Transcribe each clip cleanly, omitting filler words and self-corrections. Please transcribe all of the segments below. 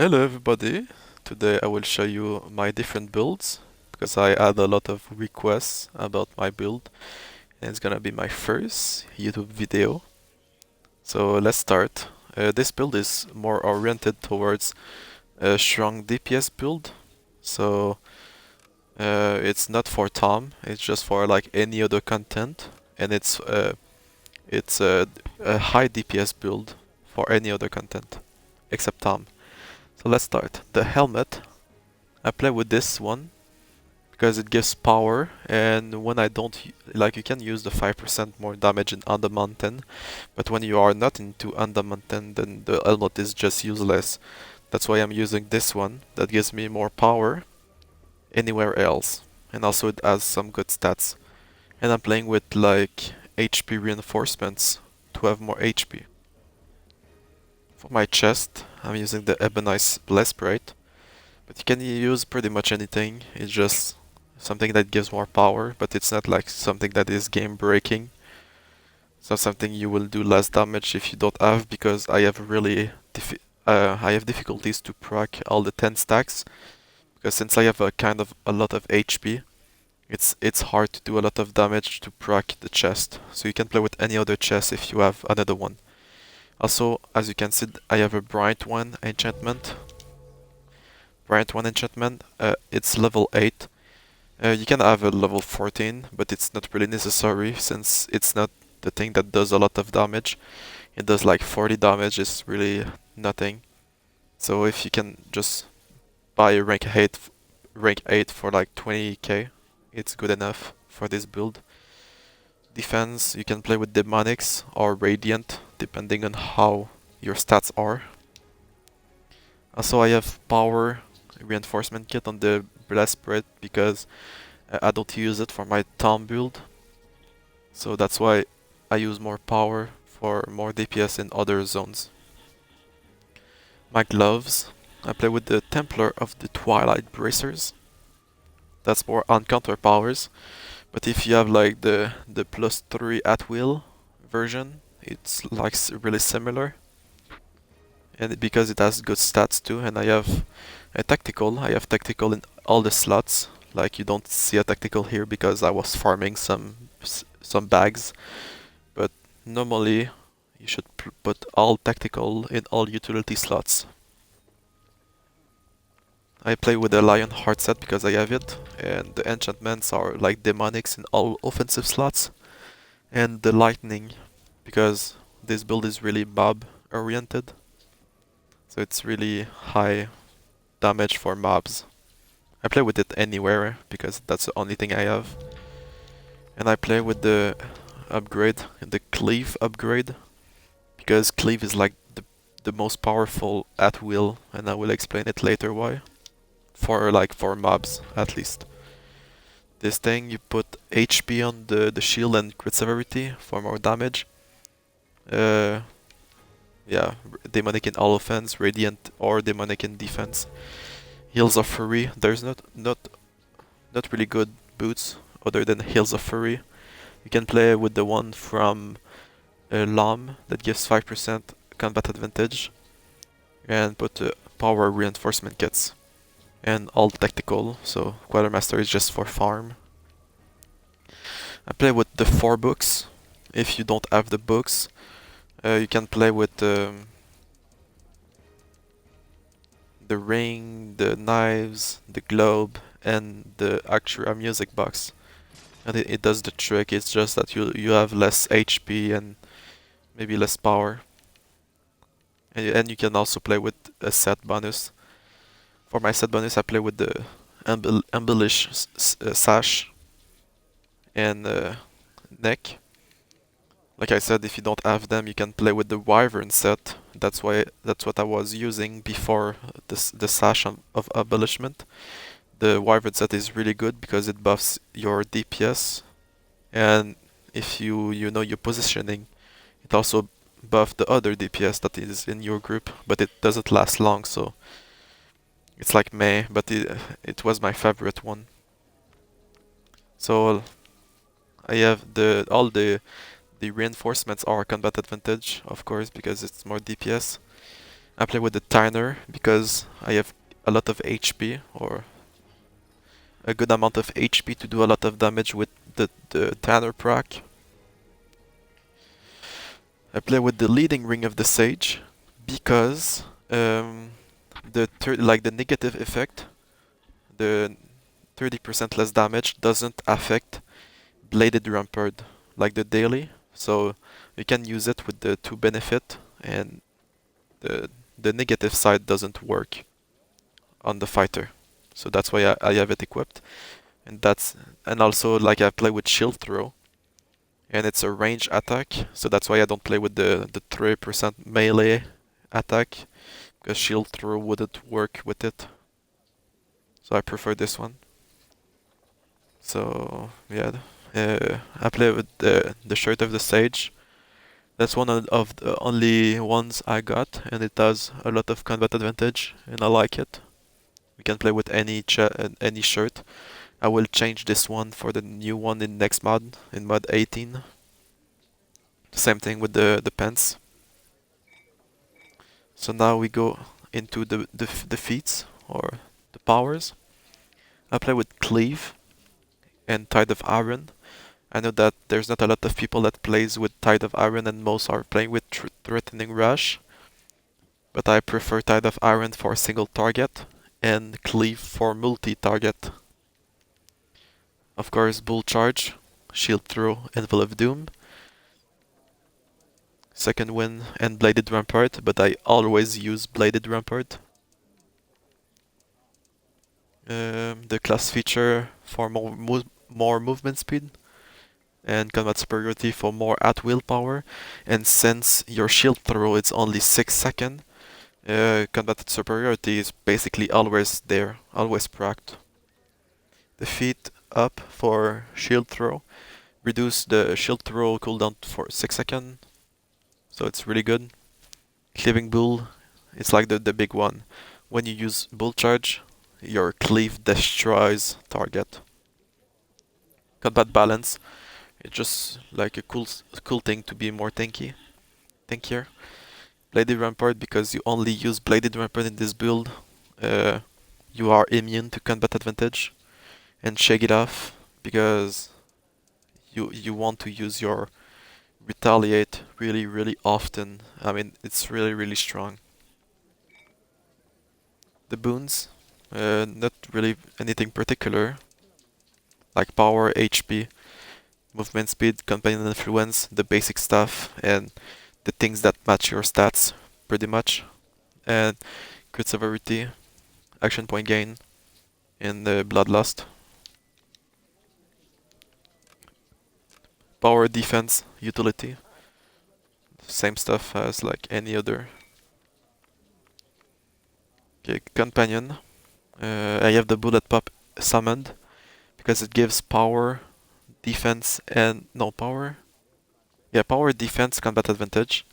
Hello everybody, today I will show you my different builds because I had a lot of requests about my build and it's gonna be my first YouTube video. So let's start. This build is more oriented towards a strong DPS build, so it's not for Tom, it's just for like any other content, and it's a high DPS build for any other content except Tom. So let's start. The helmet, I play with this one because it gives power, and when I don't, like, you can use the 5% more damage on the mountain, but when you are not into on the mountain, then the helmet is just useless. That's why I'm using this one that gives me more power anywhere else, and also it has some good stats. And I'm playing with like HP reinforcements to have more HP. For my chest, I'm using the Ebonite Blessplate. But you can use pretty much anything, it's just something that gives more power, but it's not like something that is game breaking. It's not something you will do less damage if you don't have, because I have I have difficulties to proc all the 10 stacks, because since I have a lot of HP, it's hard to do a lot of damage to proc the chest. So you can play with any other chest if you have another one. Also, as you can see, I have a Bright One enchantment. Bright One enchantment, it's level 8. You can have a level 14, but it's not really necessary since it's not the thing that does a lot of damage. It does like 40 damage, it's really nothing. So if you can just buy a rank 8 for like 20k, it's good enough for this build. Defense, you can play with Demonics or Radiant, depending on how your stats are. Also, I have Power Reinforcement Kit on the Blessplate because I don't use it for my Tom build. So that's why I use more power for more DPS in other zones. My gloves, I play with the Templar of the Twilight Bracers. That's more on counter powers. But if you have like the +3 at will version, it's like really similar. And because it has good stats too, and I have I have tactical in all the slots. Like you don't see a tactical here because I was farming some bags. But normally you should put all tactical in all utility slots. I play with the Lion Heart set because I have it, and the enchantments are like demonics in all offensive slots, and the lightning because this build is really mob oriented, so it's really high damage for mobs. I play with it anywhere because that's the only thing I have. And I play with the upgrade, the cleave upgrade, because cleave is like the most powerful at will, and I will explain it later why. For mobs at least. This thing, you put HP on the shield and crit severity for more damage. Yeah, demonic in all offense, radiant or demonic in defense. Heals of Fury. There's not really good boots other than Heals of Fury. You can play with the one from LOM that gives 5% combat advantage, and put power reinforcement kits. And all tactical, so Quartermaster is just for farm. I play with the 4 books. If you don't have the books, you can play with the ring, the knives, the globe, and the actual music box. And it does the trick, it's just that you have less HP and maybe less power. And you can also play with a set bonus. For my set bonus, I play with the embellish sash and neck. Like I said, if you don't have them, you can play with the wyvern set. That's what I was using before the sash of embellishment. The wyvern set is really good because it buffs your DPS, and if you know your positioning, it also buffs the other DPS that is in your group, but it doesn't last long, so it's like meh, but it was my favorite one. So I have all the reinforcements are combat advantage, of course, because it's more DPS. I play with the Tanner because I have a lot of HP, or a good amount of HP to do a lot of damage with the Tanner proc. I play with the leading ring of the Sage because the negative effect, the 30% less damage doesn't affect Bladed Rampart like the daily, so you can use it with the 2 benefit, and the negative side doesn't work on the fighter. So that's why I have it equipped. And also, like, I play with Shield Throw, and it's a range attack, so that's why I don't play with the 3% melee attack, because Shield Throw wouldn't work with it. So I prefer this one. So yeah, I play with the Shirt of the Sage. That's one of the only ones I got, and it does a lot of combat advantage, and I like it. We can play with any shirt. I will change this one for the new one in next mod, in mod 18. Same thing with the pants. So now we go into the feats, or the powers. I play with Cleave and Tide of Iron. I know that there's not a lot of people that plays with Tide of Iron, and most are playing with Threatening Rush. But I prefer Tide of Iron for single target and Cleave for multi-target. Of course, Bull Charge, Shield Throw, and Veil of Doom. Second Wind and Bladed Rampart, but I always use Bladed Rampart. The class feature for more movement speed, and combat superiority for more at-will power. And since your shield throw is only 6 seconds, combat superiority is basically always there, always procced. The feat up for shield throw, reduce the shield throw cooldown for 6 seconds, so it's really good. Cleaving Bull, it's like the big one. When you use Bull Charge, your cleave destroys target. Combat balance, it's just like a cool thing to be more tankier. Bladed Rampart, because you only use Bladed Rampart in this build, you are immune to combat advantage. And Shake It Off, because you want to use your Retaliate really often. I mean, it's really strong. The boons, not really anything particular, like power, HP, movement speed, companion influence, the basic stuff, and the things that match your stats, pretty much. And crit severity, action point gain, and bloodlust. Power, defense, utility, same stuff as like any other. Okay, companion. I have the bullet pop summoned because it gives power, defense, and no power. Yeah, power, defense, combat advantage.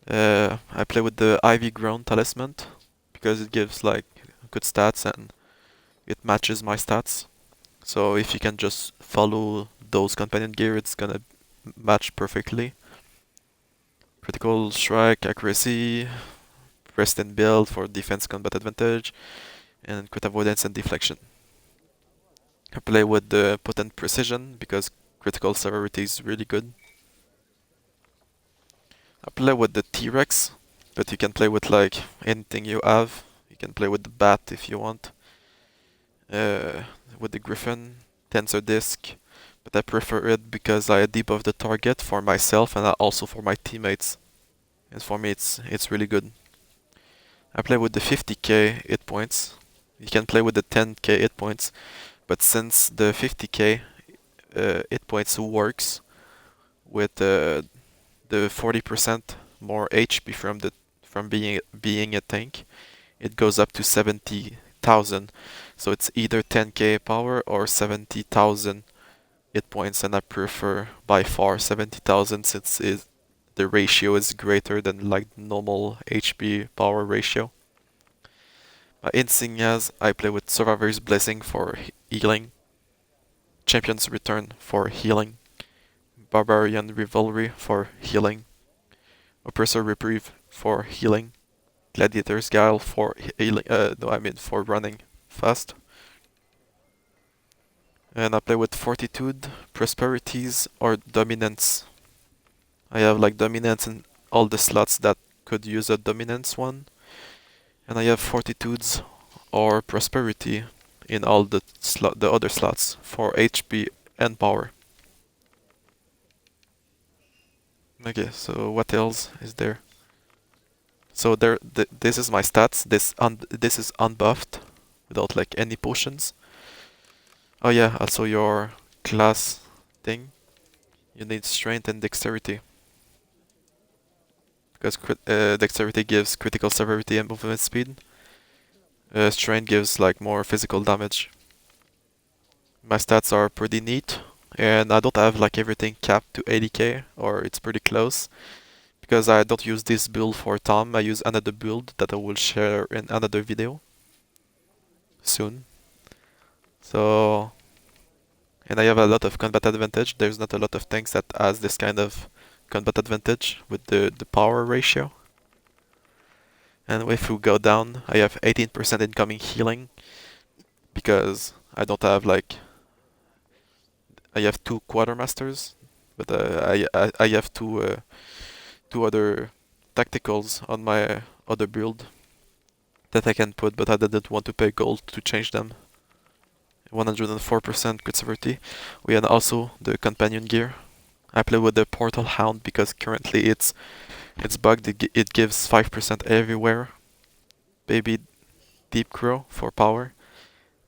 I play with the Ivy Grown Talisman because it gives like good stats and it matches my stats. So if you can just follow those companion gear, it's gonna match perfectly. Critical strike, accuracy, rest and build for defense, combat advantage, and crit avoidance and deflection. I play with the potent precision because critical severity is really good. I play with the T-Rex, but you can play with like anything you have. You can play with the Bat if you want. With the Griffin, Tensor Disc, but I prefer it because I debuff the target for myself and also for my teammates. And for me it's really good. I play with the 50k hit points. You can play with the 10k hit points, but since the 50k hit points works with the 40% more HP from being a tank, it goes up to 70,000. So it's either 10k power or 70,000 hit points, and I prefer by far 70,000 since the ratio is greater than like normal HP power ratio. My insignias, I play with Survivor's Blessing for healing, Champion's Return for healing, Barbarian Rivalry for healing, Oppressor Reprieve for healing, Gladiator's Guile for healing, no, I mean for running fast. And I play with Fortitude, Prosperities, or Dominance. I have like Dominance in all the slots that could use a Dominance one. And I have Fortitudes or Prosperity in all the other slots for HP and power. Okay, so what else is there? So this is my stats. This is unbuffed without like any potions. Oh yeah, also your class thing. You need strength and dexterity. Because dexterity gives critical severity and movement speed. Strength gives like more physical damage. My stats are pretty neat. And I don't have like everything capped to 80k, or it's pretty close. Because I don't use this build for Tom, I use another build that I will share in another video soon. So, and I have a lot of combat advantage. There's not a lot of tanks that has this kind of combat advantage with the power ratio. And if we go down, I have 18% incoming healing because I don't have like, I have 2 quartermasters, but I have two other tacticals on my other build that I can put, but I didn't want to pay gold to change them. 104% crit severity. We have also the companion gear. I play with the Portal Hound because currently it's bugged. It gives 5% everywhere. Baby Deep Crow for power.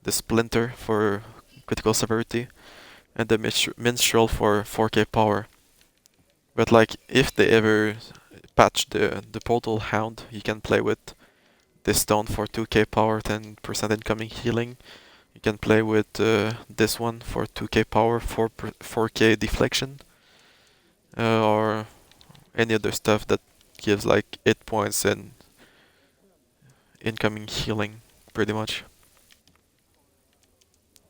The Splinter for critical severity. And the Minstrel for 4k power. But like, if they ever patch the Portal Hound, you can play with this stone for 2k power, 10% incoming healing. You can play with this one for 2k power, 4k deflection, or any other stuff that gives like 8 points and incoming healing, pretty much.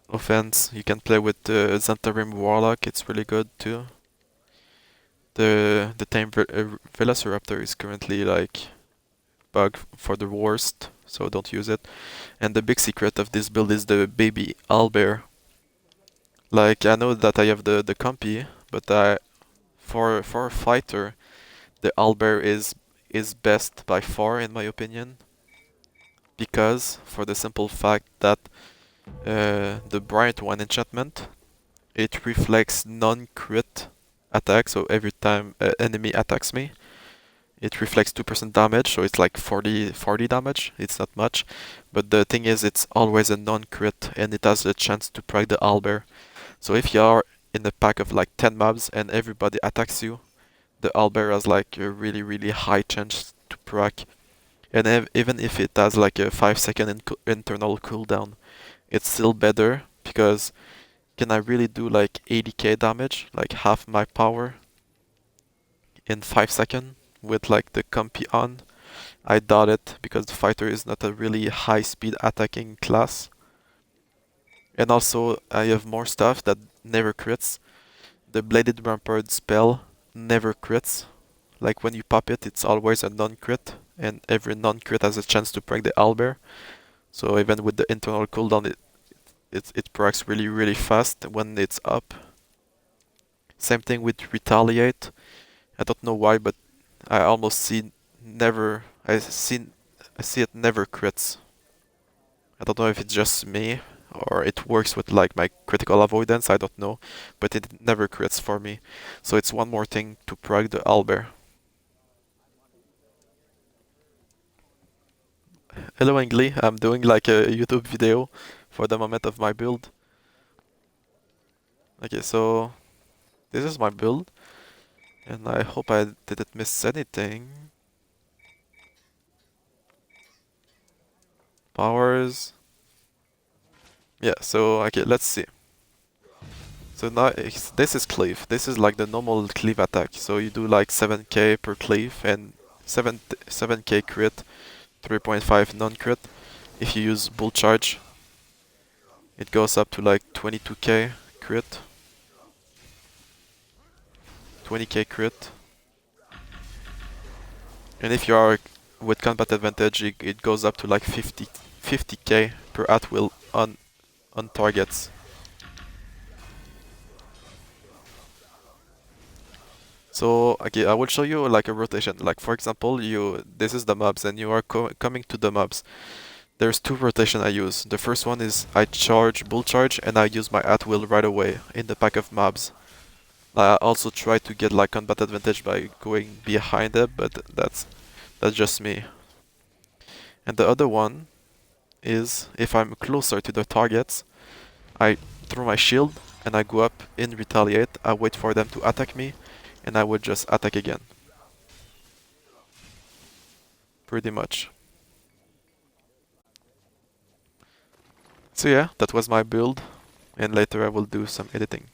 Offense, you can play with the Zentarim Warlock, it's really good too. The Tame Velociraptor is currently like bug for the worst, so don't use it. And the big secret of this build is the baby owlbear. Like, I know that I have the compy, but for a fighter, the owlbear is best by far in my opinion, because for the simple fact that the Bright One enchantment, it reflects non-crit attack, so every time an enemy attacks me, it reflects 2% damage, so it's like 40 damage. It's not much, but the thing is, it's always a non-crit, and it has a chance to proc the owlbear. So if you are in a pack of like 10 mobs and everybody attacks you, the owlbear has like a really high chance to proc. And even if it has like a 5-second internal cooldown, it's still better, because can I really do like 80k damage, like half my power, in 5 seconds with like the compy on? I doubt it, because the fighter is not a really high speed attacking class. And also I have more stuff that never crits. The Bladed Rampart spell never crits. Like when you pop it, it's always a non-crit, and every non-crit has a chance to proc the owlbear. So even with the internal cooldown, it procs really fast when it's up. Same thing with Retaliate. I don't know why, but I almost see never. I see it never crits. I don't know if it's just me or it works with like my critical avoidance. I don't know, but it never crits for me. So it's one more thing to proc the owlbear. Hello Angly, I'm doing like a YouTube video for the moment of my build. Okay, so this is my build, and I hope I didn't miss anything. Powers. Yeah, so okay, let's see. So now this is cleave. This is like the normal cleave attack. So you do like 7k per cleave and 7k crit, 3.5 non-crit. If you use bull charge, it goes up to like 22k crit, 20k crit. And if you are with combat advantage, it goes up to like 50k per at will on targets. So okay, I will show you like a rotation. Like for example, this is the mobs and you are coming to the mobs. There's two rotation I use. The first one is I charge bull charge and I use my at will right away in the pack of mobs. I also try to get like combat advantage by going behind them, but that's just me. And the other one is if I'm closer to the targets, I throw my shield and I go up in retaliate. I wait for them to attack me and I would just attack again. Pretty much. So yeah, that was my build, and later I will do some editing.